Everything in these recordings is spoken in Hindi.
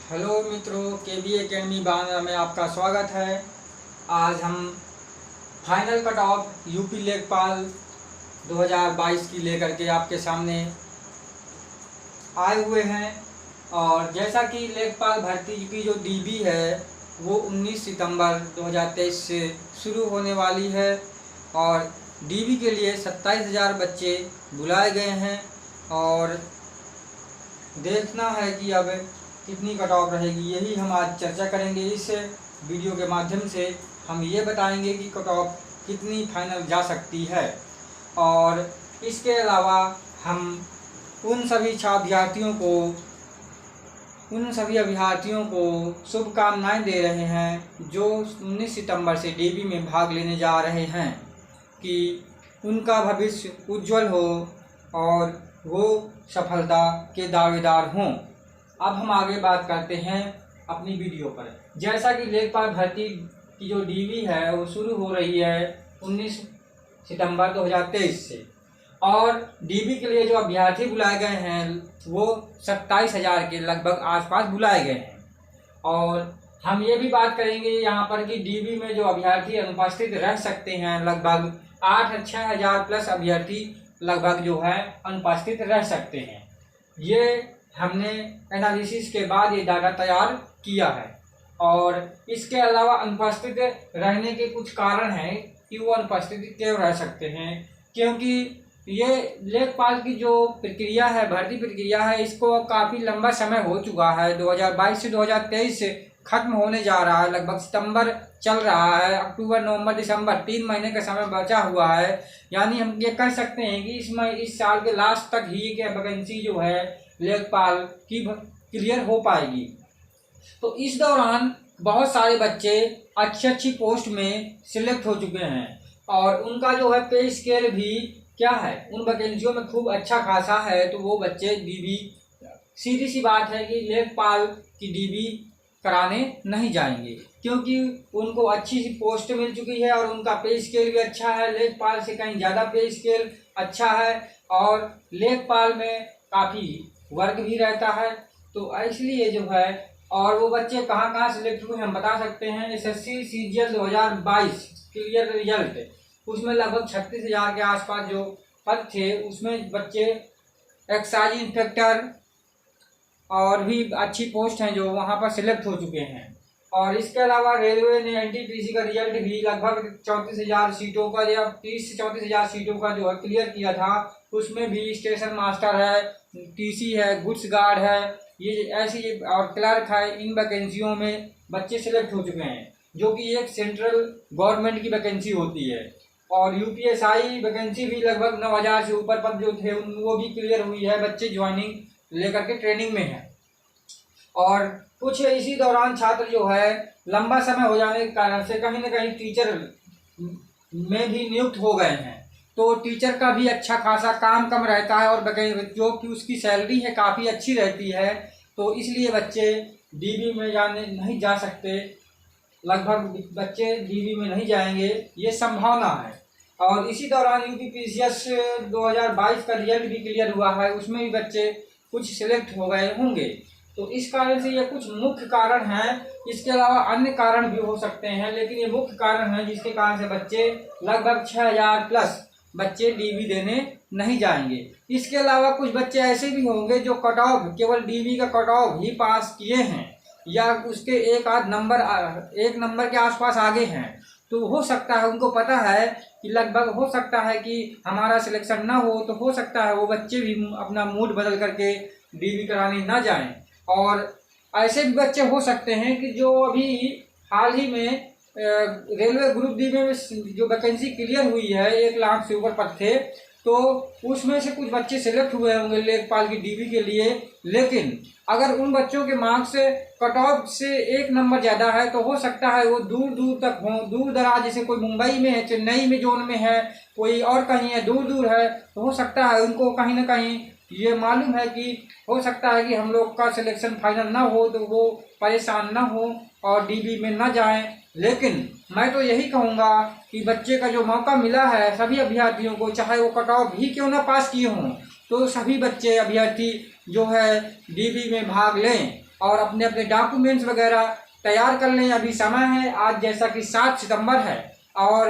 हेलो मित्रों, केबी एकेडमी बांद्रा में आपका स्वागत है। आज हम फाइनल कट ऑफ यूपी लेखपाल 2022 की लेकर के आपके सामने आए हुए हैं। और जैसा कि लेखपाल भर्ती की जो डीबी है वो 19 सितंबर 2023 से शुरू होने वाली है और डीबी के लिए 27,000 बच्चे बुलाए गए हैं। और देखना है कि अब कितनी कट ऑफ रहेगी, यही हम आज चर्चा करेंगे। इस वीडियो के माध्यम से हम ये बताएंगे कि कट ऑफ कितनी फाइनल जा सकती है। और इसके अलावा हम उन सभी अभ्यर्थियों को शुभकामनाएं दे रहे हैं जो 19 सितंबर से डीबी में भाग लेने जा रहे हैं, कि उनका भविष्य उज्जवल हो और वो सफलता के दावेदार हों। अब हम आगे बात करते हैं अपनी वीडियो पर। जैसा कि लेखपाल भर्ती की जो डीबी है वो शुरू हो रही है 19 सितंबर 2023 से, और डीबी के लिए जो अभ्यर्थी बुलाए गए हैं वो 27,000 के लगभग आसपास बुलाए गए हैं। और हम ये भी बात करेंगे यहाँ पर कि डीबी में जो अभ्यर्थी अनुपस्थित रह सकते हैं, लगभग 6,000 प्लस अभ्यर्थी लगभग जो है अनुपस्थित रह सकते हैं। ये हमने एनालिसिस के बाद ये डाटा तैयार किया है। और इसके अलावा अनुपस्थित रहने के कुछ कारण हैं कि वो अनुपस्थित क्यों रह सकते हैं, क्योंकि ये लेखपाल की जो प्रक्रिया है, भर्ती प्रक्रिया है, इसको काफ़ी लंबा समय हो चुका है। 2022 से 2023 से खत्म होने जा रहा है। लगभग सितंबर चल रहा है, अक्टूबर, नवंबर, दिसंबर 3 महीने का समय बचा हुआ है। यानी हम ये कह सकते हैं कि इस साल के लास्ट तक ही के वैकेंसी जो है लेखपाल की क्लियर हो पाएगी। तो इस दौरान बहुत सारे बच्चे अच्छी पोस्ट में सिलेक्ट हो चुके हैं और उनका जो है पे स्केल भी क्या है, उन वैकेंसियों में खूब अच्छा खासा है। तो वो बच्चे डीबी, सीधी सी बात है कि लेखपाल की डीबी कराने नहीं जाएंगे, क्योंकि उनको अच्छी सी पोस्ट मिल चुकी है और उनका पे स्केल भी अच्छा है, लेखपाल से कहीं ज़्यादा पे स्केल अच्छा है। और लेखपाल में काफ़ी वर्क भी रहता है। तो इसलिए जो है, और वो बच्चे कहाँ कहाँ सिलेक्ट हुए हम बता सकते हैं। एसएससी सीजीएल 2022 क्लियर रिजल्ट, उसमें लगभग 36,000 के आसपास जो पद थे, उसमें बच्चे एक्साइज इंस्पेक्टर और भी अच्छी पोस्ट हैं जो वहाँ पर सिलेक्ट हो चुके हैं। और इसके अलावा रेलवे ने एनटीपीसी का रिजल्ट भी लगभग 34,000 सीटों का या 30 से 34,000 सीटों का जो है क्लियर किया था। उसमें भी स्टेशन मास्टर है, टीसी है, गुड्स गार्ड है, ये ऐसी और क्लर्क है। इन वैकेंसियों में बच्चे सिलेक्ट हो चुके हैं, जो कि एक सेंट्रल गवर्नमेंट की वैकेंसी होती है। और यूपीएसआई वैकेंसी भी लगभग 9,000 से ऊपर पद जो थे वो भी क्लियर हुई है। बच्चे ज्वाइनिंग लेकर के ट्रेनिंग में हैं। और कुछ इसी दौरान छात्र जो है लंबा समय हो जाने के कारण से कहीं ना कहीं टीचर में भी नियुक्त हो गए हैं। तो टीचर का भी अच्छा खासा काम कम रहता है और जो कि उसकी सैलरी है काफ़ी अच्छी रहती है। तो इसलिए बच्चे डीबी में नहीं जा सकते, लगभग बच्चे डीबी में नहीं जाएंगे, ये संभावना है। और इसी दौरान यूपीपीसीएस 2022 का रिजल्ट भी क्लियर हुआ है, उसमें भी बच्चे कुछ सिलेक्ट हो गए होंगे। तो इस कारण से ये कुछ मुख्य कारण हैं। इसके अलावा अन्य कारण भी हो सकते हैं, लेकिन ये मुख्य कारण है जिसके कारण से बच्चे लगभग 6,000 प्लस बच्चे डीबी देने नहीं जाएंगे। इसके अलावा कुछ बच्चे ऐसे भी होंगे जो कट ऑफ, केवल डीबी का कट ऑफ ही पास किए हैं या उसके एक नंबर के आसपास आगे हैं। तो हो सकता है, उनको पता है कि लगभग हो सकता है कि हमारा सिलेक्शन ना हो, तो हो सकता है वो बच्चे भी अपना मूड बदल करके डीबी कराने ना जाएं। और ऐसे भी बच्चे हो सकते हैं कि जो अभी हाल ही में रेलवे ग्रुप डी में जो वैकेंसी क्लियर हुई है, 1 लाख से ऊपर पद थे, तो उसमें से कुछ बच्चे सिलेक्ट हुए होंगे लेखपाल की डीबी के लिए। लेकिन अगर उन बच्चों के मार्क्स से कट ऑफ से 1 नंबर ज़्यादा है तो हो सकता है वो दूर दूर तक हों, दूर दराज, जैसे कोई मुंबई में है, चेन्नई में जोन में है, कोई और कहीं है, दूर दूर है, तो हो सकता है उनको कहीं ना कहीं ये मालूम है कि हो सकता है कि हम लोग का सिलेक्शन फाइनल ना हो, तो वो परेशान ना हो और डीबी में ना जाएं। लेकिन मैं तो यही कहूँगा कि बच्चे का जो मौका मिला है सभी अभ्यर्थियों को, चाहे वो कट ऑफ ही क्यों ना पास किए हों, तो सभी बच्चे अभ्यर्थी जो है डीबी में भाग लें और अपने अपने डॉक्यूमेंट्स वगैरह तैयार कर लें। अभी समय है, आज जैसा कि 7 सितंबर है और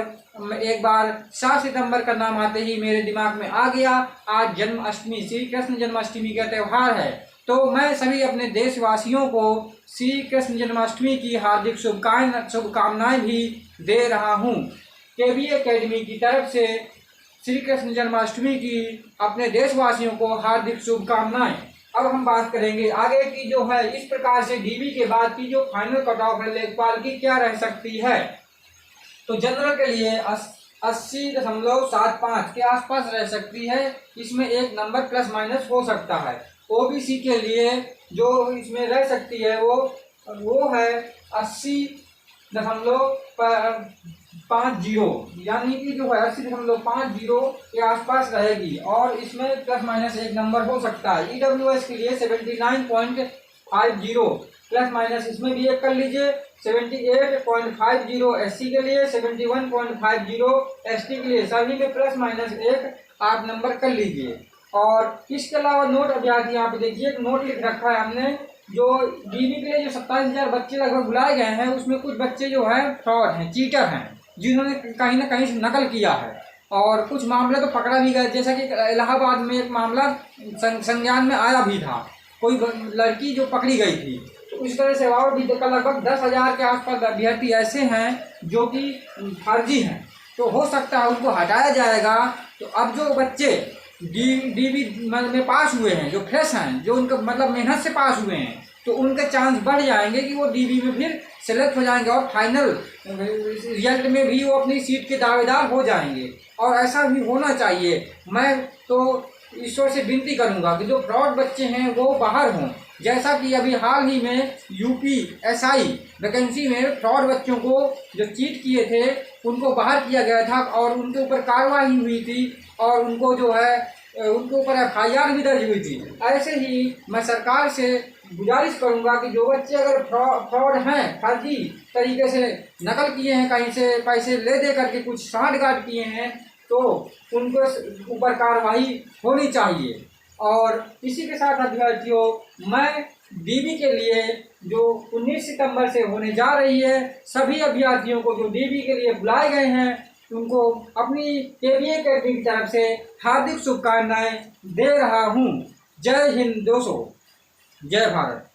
एक बार 7 सितंबर का नाम आते ही मेरे दिमाग में आ गया, आज जन्माष्टमी, श्री कृष्ण जन्माष्टमी का त्यौहार है। तो मैं सभी अपने देशवासियों को श्री कृष्ण जन्माष्टमी की हार्दिक शुभकामनाएं भी दे रहा हूं। केबी एकेडमी की तरफ से श्री कृष्ण जन्माष्टमी की अपने देशवासियों को हार्दिक शुभकामनाएं। अब हम बात करेंगे आगे की, जो है इस प्रकार से डीबी के बाद की जो फाइनल कट ऑफ है लेखपाल की क्या रह सकती है। तो जनरल के लिए 80.75 के आसपास रह सकती है, इसमें एक नंबर प्लस माइनस हो सकता है। ओबीसी के लिए जो इसमें रह सकती है वो है 80.50, यानी कि जो है 80.50 के आसपास रहेगी और इसमें प्लस माइनस एक नंबर हो सकता है। ईडब्ल्यूएस के लिए 79.50 प्लस माइनस इसमें भी एक कर लीजिए, 78.50 एससी के लिए, 71.50 एसटी के लिए, सभी में प्लस माइनस एक आप नंबर कर लीजिए। और इसके अलावा नोट अभ्यास यहाँ पे देखिए एक नोट लिख रखा है हमने, जो डीबी के लिए जो 27,000 बच्चे लगभग बुलाए गए हैं, उसमें कुछ बच्चे जो हैं फ्रॉड हैं, चीटर हैं, जिन्होंने कहीं ना कहीं से नकल किया है और कुछ मामले तो पकड़ा भी गए। जैसा कि इलाहाबाद में एक मामला संज्ञान में आया भी था, कोई लड़की जो पकड़ी गई थी। तो इस तरह से और भी लगभग 10,000 के आसपास अभ्यर्थी ऐसे हैं जो कि फर्जी हैं, तो हो सकता है उनको हटाया जाएगा। तो अब जो बच्चे डीबी में पास हुए हैं, जो फ्रेश हैं, जो उनका मतलब मेहनत से पास हुए हैं, तो उनके चांस बढ़ जाएंगे कि वो डीबी में फिर सेलेक्ट हो जाएंगे और फाइनल रिजल्ट में भी वो अपनी सीट के दावेदार हो जाएंगे। और ऐसा भी होना चाहिए। मैं तो ईश्वर से विनती करूंगा कि जो फ्रॉड बच्चे हैं वो बाहर हों, जैसा कि अभी हाल ही में यूपी एसआई वैकेंसी में फ्रॉड बच्चों को जो चीट किए थे उनको बाहर किया गया था और उनके ऊपर कार्रवाई हुई थी और उनको जो है उनके ऊपर एफआईआर भी दर्ज हुई थी। ऐसे ही मैं सरकार से गुजारिश करूंगा कि जो बच्चे अगर फ्रॉड हैं, फर्जी तरीके से नकल किए हैं, कहीं से पैसे ले दे करके कुछ सांठगांठ किए हैं, तो उनको ऊपर कार्रवाई होनी चाहिए। और इसी के साथ अभ्यर्थियों, मैं डीबी के लिए जो 19 सितंबर से होने जा रही है, सभी अभ्यर्थियों को जो डीबी के लिए बुलाए गए हैं उनको अपनी केबी एकेडमी की तरफ से हार्दिक शुभकामनाएं दे रहा हूं। जय हिंद दोस्तों, जय भारत।